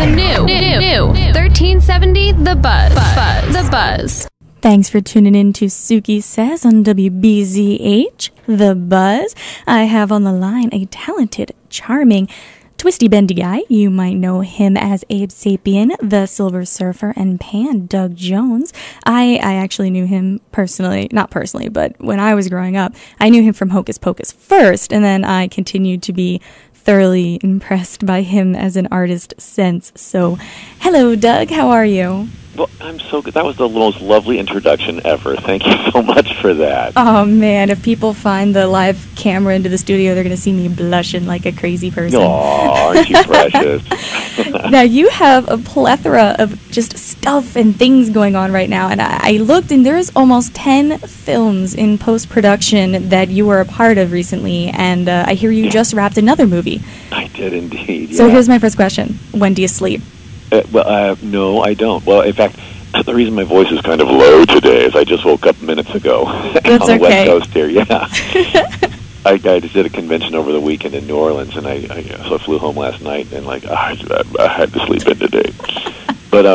The new 1370 The Buzz. The Buzz. Thanks for tuning in to Suki Says on WBZH, The Buzz. I have on the line a talented, charming, twisty bendy guy. You might know him as Abe Sapien, the Silver Surfer, and Pan, Doug Jones. I actually knew him personally, not personally, but when I was growing up, I knew him from Hocus Pocus first, and then I continued to be thoroughly impressed by him as an artist since. So, hello, Doug. How are you? Well, I'm so good. That was the most lovely introduction ever. Thank you so much for that. Oh, man. If people find the live camera into the studio, they're going to see me blushing like a crazy person. Aw, aren't you precious? Now, you have a plethora of just stuff and things going on right now. And I looked, and there's almost 10 films in post-production that you were a part of recently. And I hear you just wrapped another movie. I did indeed, So here's my first question. When do you sleep? No, I don't. Well, in fact, the reason my voice is kind of low today is I just woke up minutes ago. That's on the okay. West Coast here, yeah. I just did a convention over the weekend in New Orleans, and so I flew home last night, and I had to sleep in today. But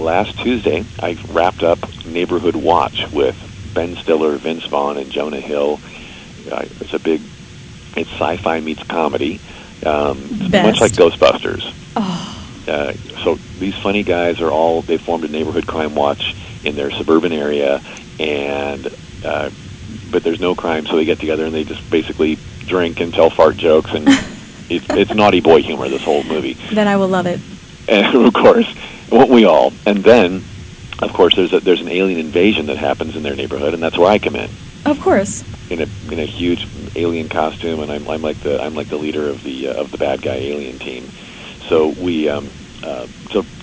last Tuesday, I wrapped up Neighborhood Watch with Ben Stiller, Vince Vaughn, and Jonah Hill. It's sci-fi meets comedy. Much like Ghostbusters. Oh. So these funny guys they formed a neighborhood crime watch in their suburban area, and but there's no crime, so they get together and they just basically drink and tell fart jokes, and it's naughty boy humor, this whole movie. Then I will love it. And of course, won't we all? And then, of course, there's an alien invasion that happens in their neighborhood, and that's where I come in. Of course. In a huge alien costume, and I'm like the leader of the bad guy alien team. So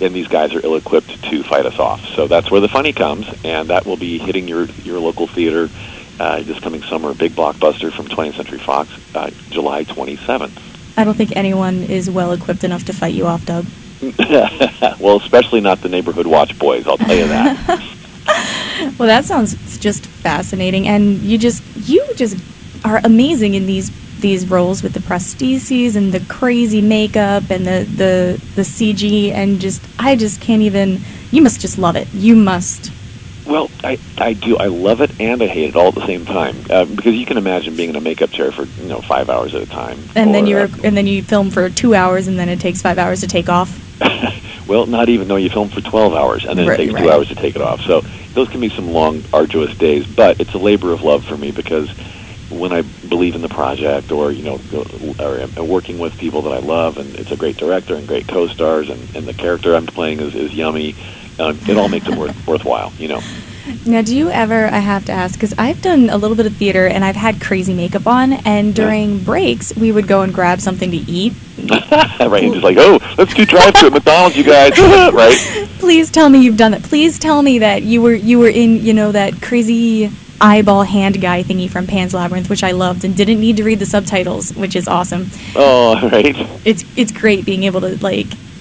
and these guys are ill-equipped to fight us off. So that's where the funny comes, and that will be hitting your local theater this coming summer. A big blockbuster from 20th Century Fox, July 27th. I don't think anyone is well-equipped enough to fight you off, Doug. Well, especially not the Neighborhood Watch boys, I'll tell you that. Well, that sounds just fascinating, and you just are amazing in these roles with the prostheses and the crazy makeup and the CG, and I just can't even. You must just love it. You must. Well, I do. I love it and I hate it all at the same time, because you can imagine being in a makeup chair for 5 hours at a time, and then you film for 2 hours, and then it takes 5 hours to take off. Well, not even though you film for 12 hours, and then it takes 2 hours to take it off. So those can be some long, arduous days, but it's a labor of love for me, because when I believe in the project, or working with people that I love, and it's a great director and great co-stars, and the character I'm playing is yummy, it all makes it worthwhile, Now, do you ever, I have to ask, because I've done a little bit of theater, and I've had crazy makeup on, and during breaks, we would go and grab something to eat. Right, and just let's do drive-thru at McDonald's, you guys, right? Please tell me you've done that. Please tell me that you were in, that crazy eyeball hand guy thingy from Pan's Labyrinth, which I loved, and didn't need to read the subtitles, which is awesome. Oh, right. It's great being able to,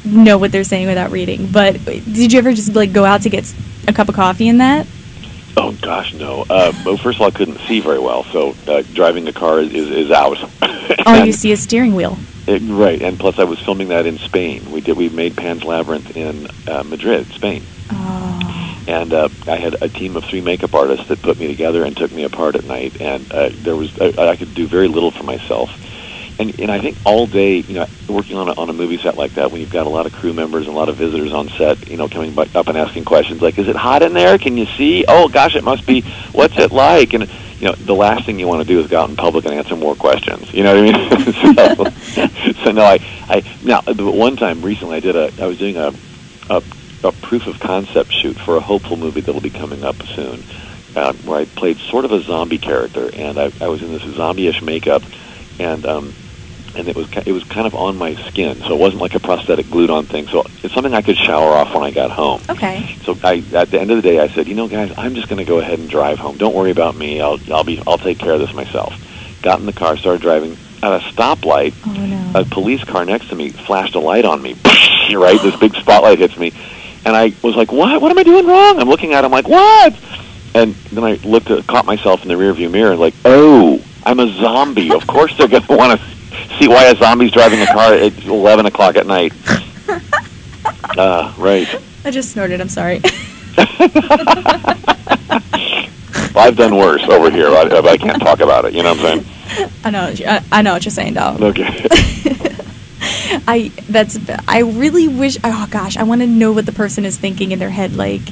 know what they're saying without reading. But did you ever just, go out to get a cup of coffee in that? Oh, gosh, no. Well, first of all, I couldn't see very well, so driving a car is out. All you see is steering wheel. Right, and plus I was filming that in Spain. We made Pan's Labyrinth in Madrid, Spain. Oh. And I had a team of 3 makeup artists that put me together and took me apart at night, and I could do very little for myself. And I think all day, working on a movie set like that, when you've got a lot of crew members and a lot of visitors on set, coming up and asking questions like, is it hot in there? Can you see? Oh, gosh, it must be. What's it like? And, the last thing you want to do is go out in public and answer more questions. You know what I mean? So no, the one time recently I was doing a proof of concept shoot for a hopeful movie that'll be coming up soon, where I played sort of a zombie character, and I was in this zombie-ish makeup, and it was kind of on my skin, so it wasn't like a prosthetic glued-on thing. So it's something I could shower off when I got home. Okay. So at the end of the day, I said, guys, I'm just going to go ahead and drive home. Don't worry about me. I'll take care of this myself. Got in the car, started driving. At a stoplight, a police car next to me flashed a light on me. Right, this big spotlight hits me, and I was like, "What? What am I doing wrong?" I'm looking at him like, "What?" And then I caught myself in the rearview mirror, like, "Oh, I'm a zombie. Of course they're going to want to see why a zombie's driving a car at 11 o'clock at night. Right. I just snorted. I'm sorry. Well, I've done worse over here. I can't talk about it. You know what I'm saying? I know what you're saying, dog. Okay. I really wish. Oh gosh, I want to know what the person is thinking in their head. Like,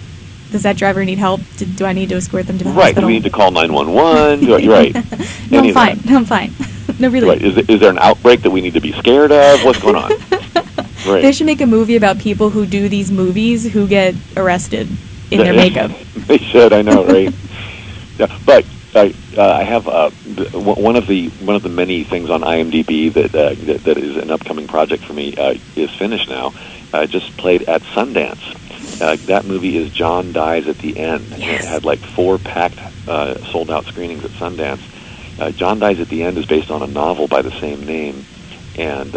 does that driver need help? Do I need to escort them to the Right. hospital? Do we need to call 911? You're right. No, I'm fine. No, I'm fine. No, really. Right. Is there an outbreak that we need to be scared of? What's going on? Right. They should make a movie about people who do these movies who get arrested in their makeup. They should. I know, right? Yeah, but I have one of the many things on IMDb that is an upcoming project for me is finished now. I just played at Sundance. That movie is John Dies at the End. Yes. It had like 4 packed, sold-out screenings at Sundance. John Dies at the End is based on a novel by the same name, and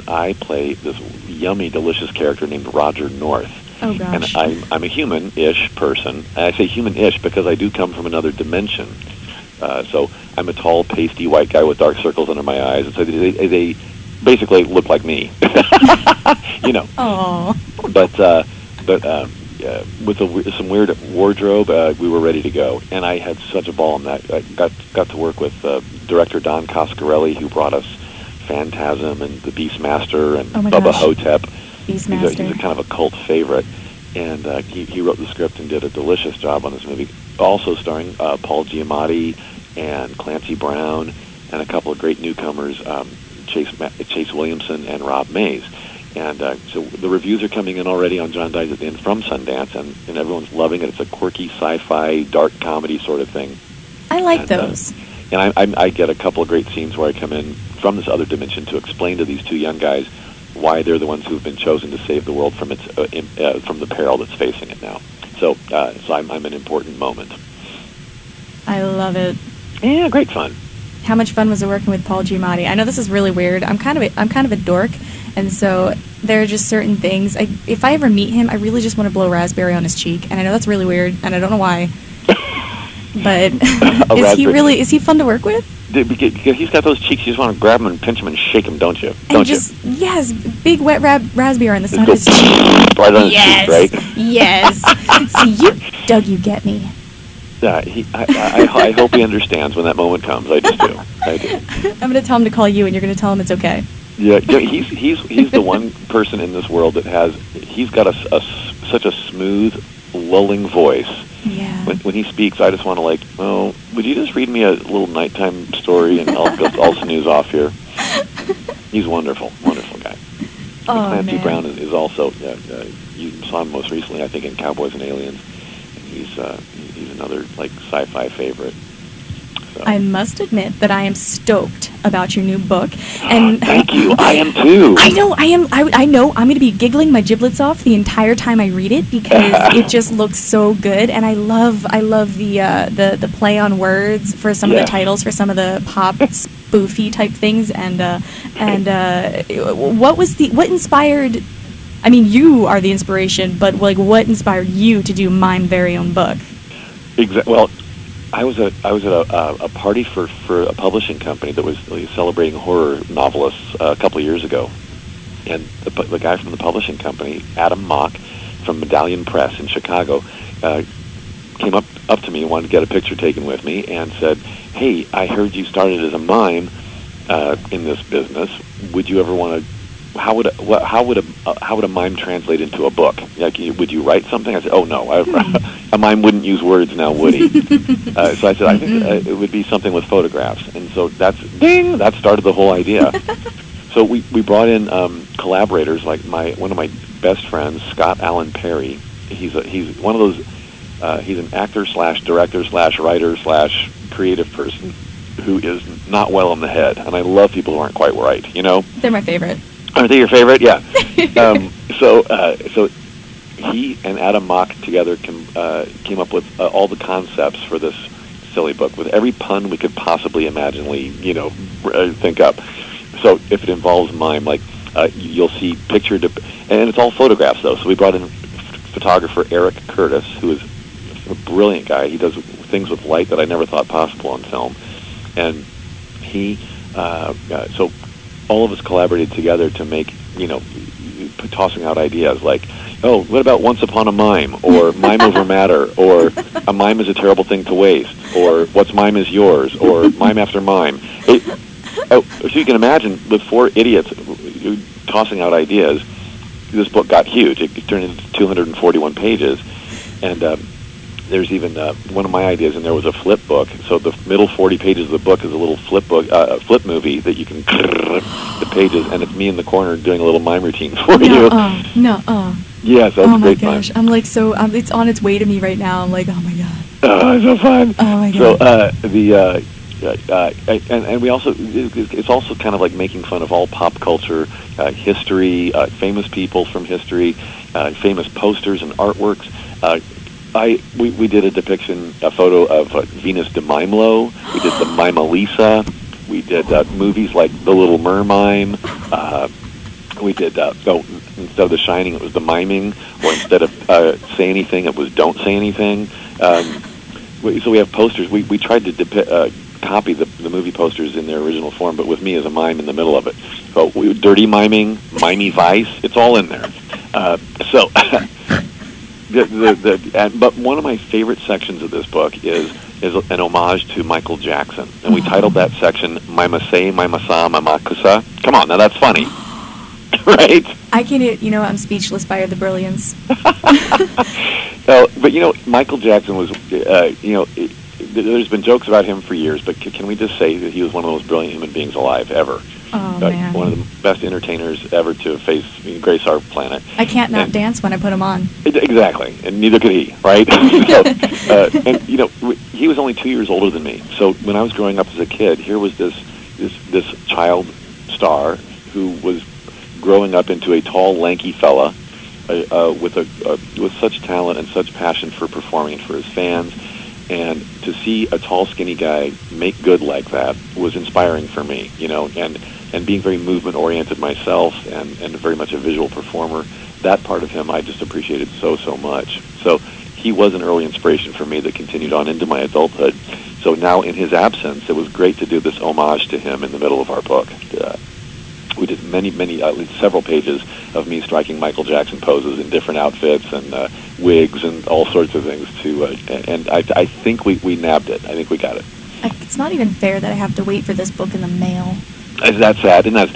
I play this yummy, delicious character named Roger North. Oh gosh. And I'm a human-ish person. And I say human-ish because I do come from another dimension. So I'm a tall, pasty white guy with dark circles under my eyes, and so they basically look like me. You know. Oh. But with some weird wardrobe, we were ready to go, and I had such a ball on that. I got to work with director Don Coscarelli, who brought us Phantasm and The Beastmaster and Bubba Hotep. Beastmaster. He's a kind of a cult favorite, and he wrote the script and did a delicious job on this movie. Also starring Paul Giamatti and Clancy Brown and a couple of great newcomers, Chase Williamson and Rob Mays. And so the reviews are coming in already on John Dies at the End from Sundance, and everyone's loving it. It's a quirky sci-fi, dark comedy sort of thing. I like those. And I get a couple of great scenes where I come in from this other dimension to explain to these 2 young guys why they're the ones who've been chosen to save the world from from the peril that's facing it now. So I'm an important moment. I love it. Yeah, great fun. How much fun was it working with Paul Giamatti? I know this is really weird. I'm kind of a dork, and so there are just certain things. If I ever meet him, I really just want to blow raspberry on his cheek, and I know that's really weird, and I don't know why. But is he fun to work with? Because he's got those cheeks, you just want to grab him and pinch him and shake him, don't you? Yes, big wet raspberry on the side of his cheek. Right on his cheek, right? Yes. See, Doug, you get me. Yeah, I hope he understands when that moment comes. I just do. I do. I'm going to tell him to call you, and you're going to tell him it's okay. Yeah, he's the one person in this world that he's got such a smooth, lulling voice. Yeah. When he speaks, I just want to would you just read me a little nighttime story and I'll snooze off here. He's wonderful, wonderful guy. Oh, Clancy man. Brown is also you saw him most recently, I think, in Cowboys and Aliens. And he's another sci-fi favorite. So. I must admit that I am stoked about your new book, and thank you. I am too. I know. I know. I'm going to be giggling my giblets off the entire time I read it because it just looks so good, and I love the play on words for some of the titles for some of the pop spoofy type things, and what inspired? I mean, you are the inspiration, but what inspired you to do my very own book? Exactly. Well, I was at a party for a publishing company that was celebrating horror novelists a couple of years ago, and the guy from the publishing company, Adam Mock, from Medallion Press in Chicago, came up to me and wanted to get a picture taken with me, and said, "Hey, I heard you started as a mime in this business. Would you ever want to? How would a mime translate into a book? Would you write something?" I said, "Oh no, a mime wouldn't use words now, would he?" So I said, "I think it would be something with photographs." And so that started the whole idea. So we brought in collaborators like one of my best friends, Scott Allen Perry. He's one of those. He's an actor / director / writer / creative person who is not well in the head, and I love people who aren't quite right. You know, they're my favorite. Are they your favorite? Yeah. So he and Adam Mock together came up with all the concepts for this silly book with every pun we could possibly imaginably, think up. So if it involves mime, you'll see and it's all photographs though. So we brought in photographer Eric Curtis, who is a brilliant guy. He does things with light that I never thought possible on film, and he all of us collaborated together to make, tossing out ideas like, oh, what about Once Upon a Mime, or Mime Over Matter, or A Mime is a Terrible Thing to Waste, or What's Mime is Yours, or Mime After Mime. So you can imagine, with four idiots tossing out ideas, this book got huge. It turned into 241 pages, and there's even one of my ideas, and there was a flip book. So the middle 40 pages of the book is a little flip book, flip movie that you can the pages, and it's me in the corner doing a little mime routine for you. Yes, that's oh my great gosh, fun. I'm like it's on its way to me right now. I'm like, oh my god. Oh, it's so fun. Oh my god. So and we also, it's also kind of like making fun of all pop culture, history, famous people from history, famous posters and artworks. We did a depiction, a photo of Venus de Mimelo. We did the Mima Lisa. We did movies like The Little Mermime. We did, instead of The Shining, it was The Miming, or instead of Say Anything, it was Don't Say Anything. So we have posters. We tried to copy the movie posters in their original form, but with me as a mime in the middle of it. So dirty miming, mimey vice, it's all in there. But one of my favorite sections of this book is an homage to Michael Jackson, and we titled that section "Mima Say, Mima Sa, Mima Kusa." Come on, now that's funny, right? I can't. I'm speechless by the brilliance. But Michael Jackson was, there's been jokes about him for years, but can we just say that he was one of the most brilliant human beings alive ever? Oh, man. One of the best entertainers ever to grace our planet. I can't not dance when I put him on. Exactly, and neither could he, right? He was only 2 years older than me. So when I was growing up as a kid, here was this child star who was growing up into a tall, lanky fella with such talent and such passion for performing and for his fans. And to see a tall, skinny guy make good like that was inspiring for me, and being very movement-oriented myself and very much a visual performer, that part of him I just appreciated so much. So he was an early inspiration for me that continued on into my adulthood. So now in his absence, it was great to do this homage to him in the middle of our book. We did many, at least several pages of me striking Michael Jackson poses in different outfits and wigs and all sorts of things and I think we nabbed it. I think we got it. It's not even fair that I have to wait for this book in the mail. That's sad, and but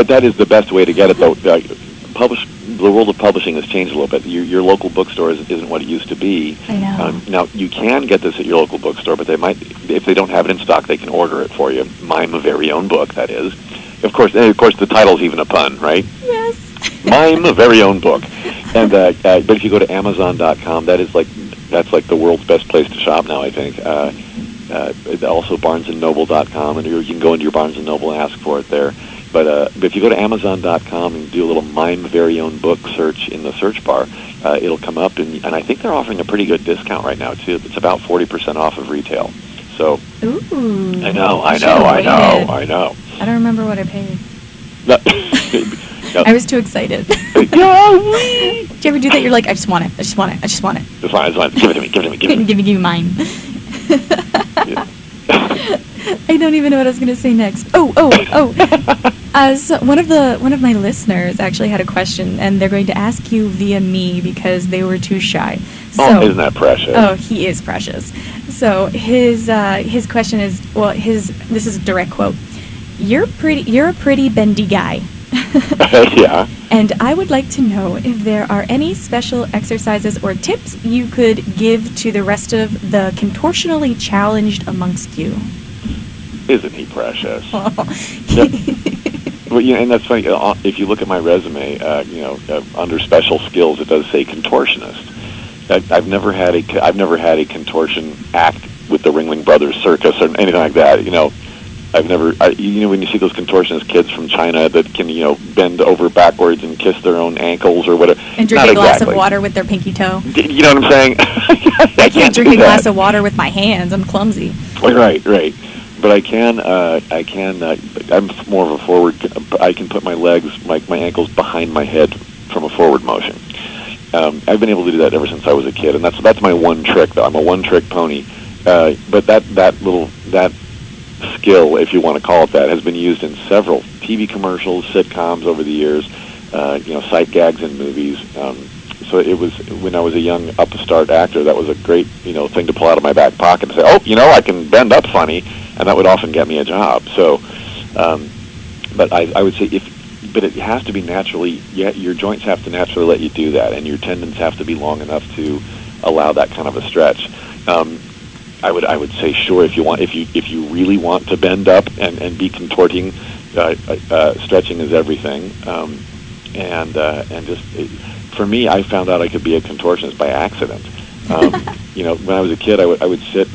that is the best way to get it, though. The world of publishing has changed a little bit. Your local bookstore isn't what it used to be. I know. Now you can get this at your local bookstore, but they might, if they don't have it in stock, they can order it for you. Mime a very own book, that is. Of course, the title's even a pun, right? Yes. Mime a very own book, and but if you go to Amazon.com, that's like the world's best place to shop now, I think. Also BarnesandNoble.com, and you can go into your Barnes and Noble and ask for it there. But if you go to Amazon.com and do a little Mime very own book search in the search bar, it'll come up, and I think they're offering a pretty good discount right now too. It's about 40% off of retail. So ooh, I know. I don't remember what I paid. I was too excited. Did you ever do that? You're like, I just want it. It's fine. Give it to me. Mine. I don't even know what I was going to say next. So one of my listeners actually had a question, and they're going to ask you via me because they were too shy. So, isn't that precious? Oh, he is precious. So his question is, this is a direct quote. You're a pretty bendy guy. Yeah. And I would like to know if there are any special exercises or tips you could give to the rest of the contortionally challenged amongst you. Isn't he precious? Oh. Well, and that's funny. If you look at my resume, under special skills, it does say contortionist. I've never had a contortion act with the Ringling Brothers Circus or anything like that. I've never, when you see those contortionist kids from China that can, bend over backwards and kiss their own ankles or whatever. And drink a glass of water with their pinky toe. You know what I'm saying? I can't drink a glass of water with my hands. I'm clumsy. Right. But I'm more of a forward, I can put my legs, my ankles behind my head from a forward motion. I've been able to do that ever since I was a kid, and that's my one trick, though. I'm a one-trick pony. But that skill, if you want to call it that, has been used in several TV commercials, sitcoms over the years, sight gags in movies. So it was, when I was a young upstart actor, that was a great, thing to pull out of my back pocket and say, oh, I can bend up funny, and that would often get me a job. So, but I would say but it has to be naturally, your joints have to naturally let you do that, and your tendons have to be long enough to allow that kind of a stretch. I would say, sure, if you really want to bend up and be contorting, stretching is everything. And just, for me, I found out I could be a contortionist by accident. When I was a kid, I would sit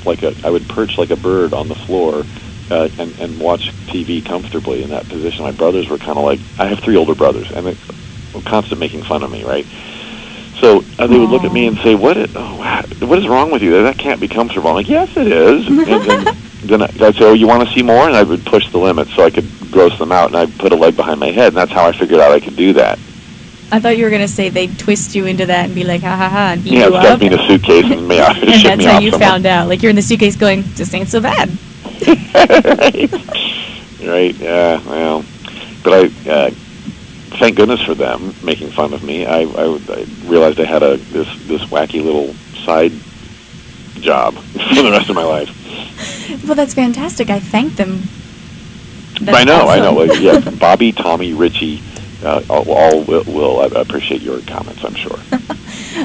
I would perch like a bird on the floor, and watch TV comfortably in that position. My brothers were kind of like, I have 3 older brothers, and they were constant making fun of me, right? So they would look at me and say, what is wrong with you? That can't be comfortable. I'm like, yes, it is. And then I'd say, oh, you want to see more? And I would push the limits so I could gross them out, and I'd put a leg behind my head, and that's how I figured out I could do that. I thought you were going to say they'd twist you into that and be like, ha, ha, ha, and beat you up. Stuff me in a suitcase and ship me off. And that's how you found out. Like, you're in the suitcase going, this ain't so bad. Right, yeah, well. But I thank goodness for them making fun of me. I realized I had this wacky little side job for the rest of my life. Well, that's fantastic. I thank them. I know. Well, yeah, Bobby, Tommy, Richie, all will appreciate your comments, I'm sure.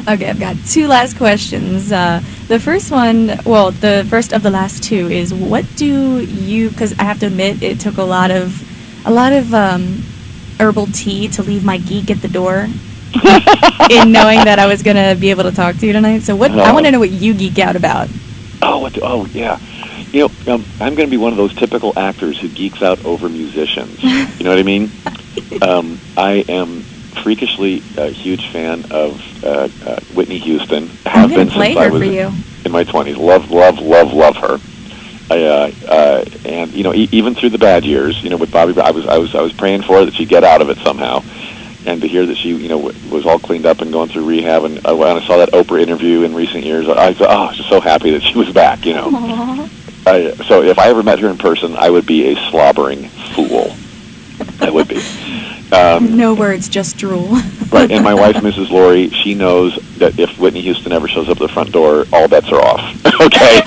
Okay, I've got 2 last questions. The first one, the first of the last 2 is, what do you? Because I have to admit, it took a lot of herbal tea to leave my geek at the door, in knowing that I was going to be able to talk to you tonight. So I want to know what you geek out about. Oh, yeah. I'm going to be one of those typical actors who geeks out over musicians. You know what I mean? I am freakishly a huge fan of Whitney Houston. I'm going to play her for you. In my 20s. Love her. And even through the bad years, with Bobby, I was praying for her that she'd get out of it somehow. And to hear that she, was all cleaned up and going through rehab, and when I saw that Oprah interview in recent years, I was just so happy that she was back. Aww. So if I ever met her in person, I would be a slobbering fool. I would be. No words, just drool. Right, and my wife, Mrs. Laurie, she knows that if Whitney Houston ever shows up at the front door, all bets are off. Okay?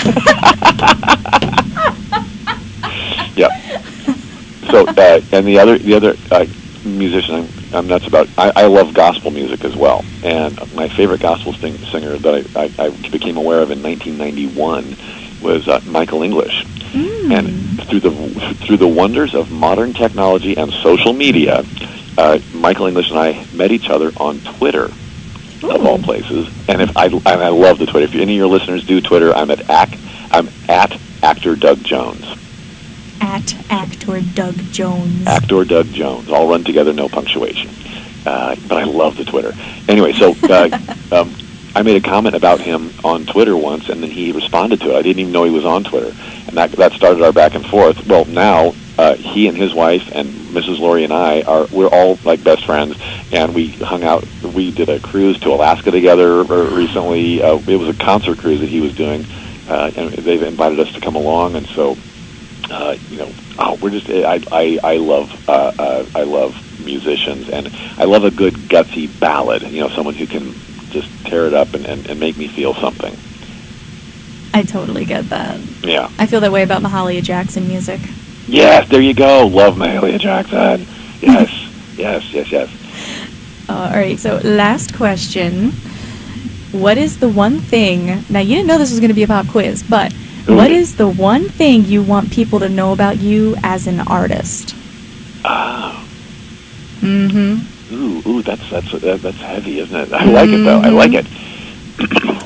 Yep. So, and the other musician I'm nuts about, I love gospel music as well. And my favorite gospel singer that I became aware of in 1991 was Michael English. And through the wonders of modern technology and social media, Michael English and I met each other on Twitter, of all places. And I love the Twitter. If any of your listeners do Twitter, I'm at actor Doug Jones. At actor Doug Jones. Actor Doug Jones, all run together, no punctuation. But I love the Twitter. Anyway, so I made a comment about him on Twitter once, and then he responded to it. I didn't even know he was on Twitter, and that started our back and forth. Well, now he and his wife and Mrs. Laurie and we're all like best friends, and we hung out. We did a cruise to Alaska together recently. It was a concert cruise that he was doing, and they've invited us to come along, and so we're just I love musicians, and I love a good gutsy ballad. Someone who can just tear it up and make me feel something. I totally get that. Yeah. I feel that way about Mahalia Jackson music. Yes, there you go. Love Mahalia Jackson. Yes. All right, so last question. What is the one thing... Now, you didn't know this was going to be a pop quiz, but what is the one thing you want people to know about you as an artist? Ooh, that's heavy, isn't it? I like it, though. I like it.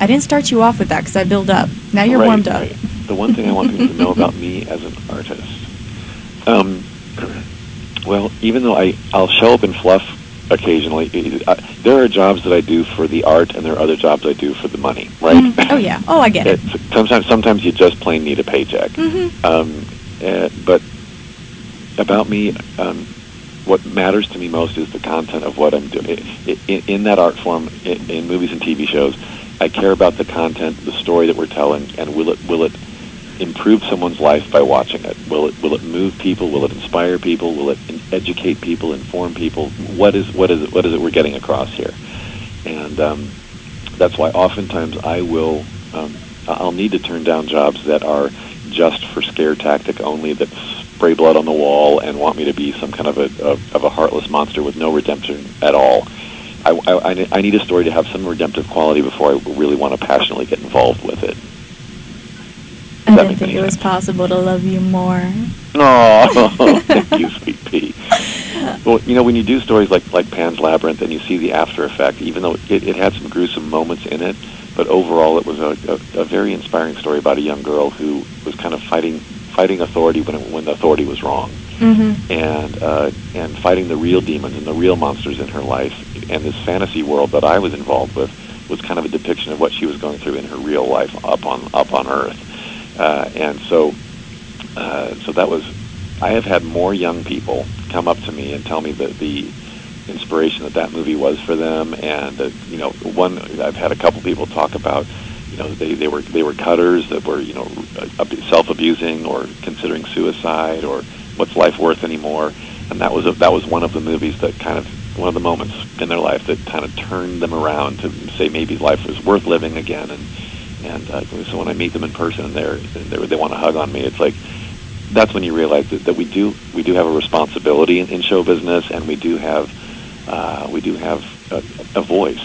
I didn't start you off with that because I build up. Now you're warmed up. Right. The one thing I want people to know about me as an artist. Well, even though I'll show up in fluff occasionally, there are jobs that I do for the art, and there are other jobs I do for the money, right? Oh, yeah. Oh, I get it. Sometimes you just plain need a paycheck. But about me, what matters to me most is the content of what I'm doing. In that art form, in movies and TV shows, I care about the content, the story that we're telling, and will it improve someone's life by watching it? Will it move people? Will it inspire people? Will it educate people, inform people? What is it we're getting across here? And that's why oftentimes I'll need to turn down jobs that are just for scare tactic only, that spray blood on the wall and want me to be some kind of a heartless monster with no redemption at all. I need a story to have some redemptive quality before I really want to passionately get involved with it. I didn't think it was possible to love you more. Oh, thank you, sweet pea. Well, when you do stories like Pan's Labyrinth and you see the after effect, even though it had some gruesome moments in it, but overall it was a very inspiring story about a young girl who was kind of fighting authority when the authority was wrong, and fighting the real demons and the real monsters in her life. And this fantasy world that I was involved with was kind of a depiction of what she was going through in her real life up on Earth. And so that was. I have had more young people come up to me and tell me that the inspiration that movie was for them, and I've had a couple people talk about, they were cutters that were self-abusing or considering suicide or what's life worth anymore, and that was one of the movies that one of the moments in their life that kind of turned them around to say maybe life was worth living again. And so when I meet them in person and they want to hug on me, it's like that's when you realize that we do have a responsibility in show business, and we do have a voice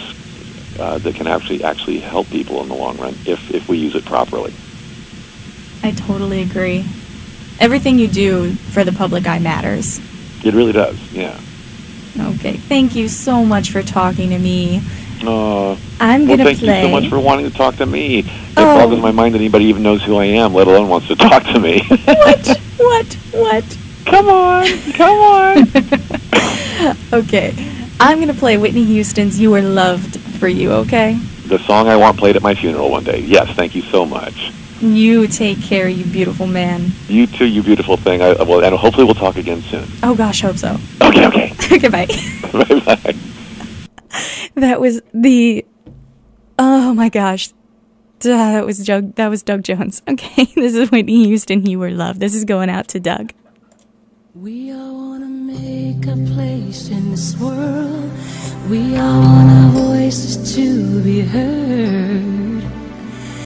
that can actually help people in the long run if we use it properly. I totally agree. Everything you do for the public eye matters. It really does, yeah. Okay, thank you so much for talking to me. I'm going to play. Thank you so much for wanting to talk to me. It boggles my mind that anybody even knows who I am, let alone wants to talk to me. What? Come on. Okay, I'm going to play Whitney Houston's You Were Loved for you, okay? The song I want played at my funeral one day. Yes, thank you so much. You take care, you beautiful man. You too, you beautiful thing. And hopefully we'll talk again soon. Oh gosh, hope so. Okay. Goodbye. Bye-bye. That was oh my gosh. That was Doug Jones. Okay, this is Whitney Houston, You Were Loved. This is going out to Doug. We all want to make a place in this world. We all want our voices to be heard.